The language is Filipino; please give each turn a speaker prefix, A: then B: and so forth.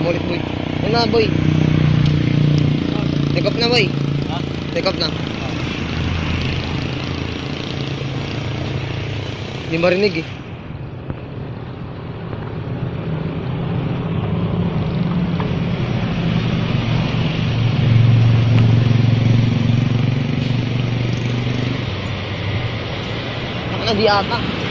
A: ulit, boy. Una, boy. Take off na, boy.
B: Ha?
A: Take off na. Hindi marinig eh. Di ata.